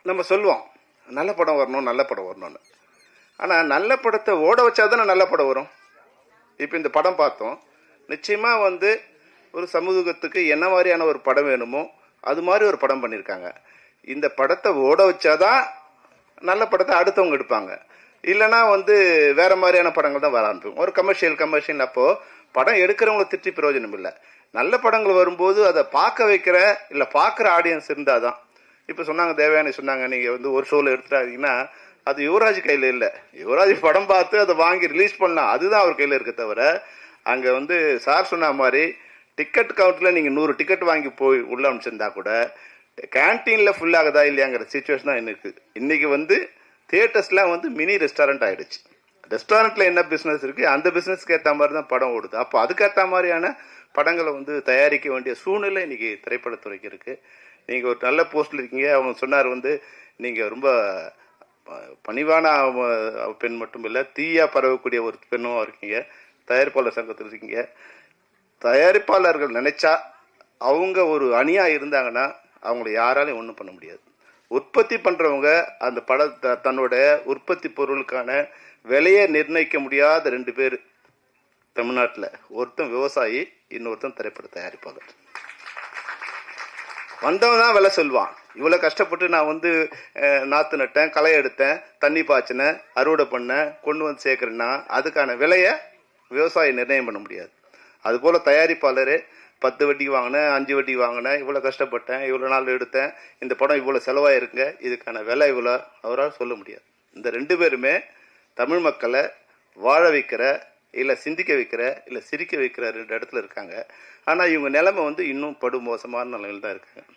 நம்ம சொல்லுவோம் நல்ல படம் வரணும் நல்ல படம் வரணும்னு. ஆனால் நல்ல படத்தை ஓட வச்சா தானே நல்ல படம் வரும். இப்போ இந்த படம் பார்த்தோம், நிச்சயமாக வந்து ஒரு சமூகத்துக்கு என்ன மாதிரியான ஒரு படம் வேணுமோ அது மாதிரி ஒரு படம் பண்ணியிருக்காங்க. இந்த படத்தை ஓட வச்சாதான் நல்ல படத்தை அடுத்தவங்க எடுப்பாங்க. இல்லைனா வந்து வேற மாதிரியான படங்கள் தான் வர ஆரம்பிக்கும். ஒரு கமர்ஷியல் அப்போது படம் எடுக்கிறவங்களை திட்டி பிரயோஜனம் இல்லை. நல்ல படங்கள் வரும்போது அதை பார்க்க வைக்கிற இல்லை பார்க்குற ஆடியன்ஸ் இருந்தால் தான். இப்போ சொன்னாங்க, தேவயானி சொன்னாங்க, நீங்கள் வந்து ஒரு ஷோவில் எடுத்துட்டாங்கன்னா அது யுவராஜ் கையில் இல்லை. யுவராஜ் படம் பார்த்து அதை வாங்கி ரிலீஸ் பண்ணலாம், அதுதான் அவர் கையில் இருக்க தவிர அங்கே வந்து சார் சொன்ன மாதிரி டிக்கெட் கவுண்ட்டில் நீங்கள் 100 டிக்கெட் வாங்கி போய் உள்ள அமைச்சிருந்தா கூட கேன்டீனில் ஃபுல்லாகுதா இல்லையாங்கிற சுச்சுவேஷன் தான் எனக்கு. இன்றைக்கி வந்து தியேட்டர்ஸ்லாம் வந்து மினி ரெஸ்டாரண்ட் ஆகிடுச்சு. ரெஸ்டாரண்ட்டில் என்ன பிஸ்னஸ் இருக்குது அந்த பிஸ்னஸ்க்கு ஏற்ற மாதிரி தான் படம் ஓடுது. அப்போ அதுக்கேற்ற மாதிரியான படங்களை வந்து தயாரிக்க வேண்டிய சூழ்நிலை இன்றைக்கி திரைப்படத்துறைக்கு இருக்குது. நீங்கள் ஒரு நல்ல போஸ்டில் இருக்கீங்க. அவங்க சொன்னார் வந்து நீங்கள் ரொம்ப பணிவான பெண் மட்டும் இல்லை, தீயா பரவக்கூடிய ஒரு பெண்ணும் இருக்கீங்க. தயாரிப்பாளர் சங்கத்தில் இருக்கீங்க. தயாரிப்பாளர்கள் நினைச்சா அவங்க ஒரு அணியாக இருந்தாங்கன்னா அவங்கள யாராலையும் ஒன்றும் பண்ண முடியாது. உற்பத்தி பண்ணுறவங்க அந்த தன்னோட உற்பத்தி பொருளுக்கான விலையை நிர்ணயிக்க முடியாத 2 பேர் தமிழ்நாட்டில். ஒருத்தன் விவசாயி, இன்னொருத்தன் திரைப்பட தயாரிப்பாளர். வந்தவன் தான் விலை சொல்லுவான். இவ்வளோ கஷ்டப்பட்டு நான் வந்து நாற்று நட்டேன், களை எடுத்தேன், தண்ணி பாய்ச்சினேன், அறுவடை பண்ணேன், கொண்டு வந்து சேர்க்குறேன்னா அதுக்கான விலையை விவசாயி நிர்ணயம் பண்ண முடியாது. அதுபோல் தயாரிப்பாளர் 10 வட்டிக்கு வாங்கினேன், 5 வட்டிக்கு வாங்கினேன், இவ்வளோ கஷ்டப்பட்டேன், இவ்வளோ நாள் எடுத்தேன், இந்த படம் இவ்வளோ செலவாயிருங்க, இதுக்கான விலை இவ்வளோ அவரால் சொல்ல முடியாது. இந்த 2 பேருமே தமிழ் மக்களை வாழ வைக்கிற, இல்லை சிந்திக்க வைக்கிற, இல்லை சிரிக்க வைக்கிற 2 இடத்துல இருக்காங்க. ஆனால் இவங்க நிலைமை வந்து இன்னும் படு மோசமான நிலையில் தான் இருக்காங்க.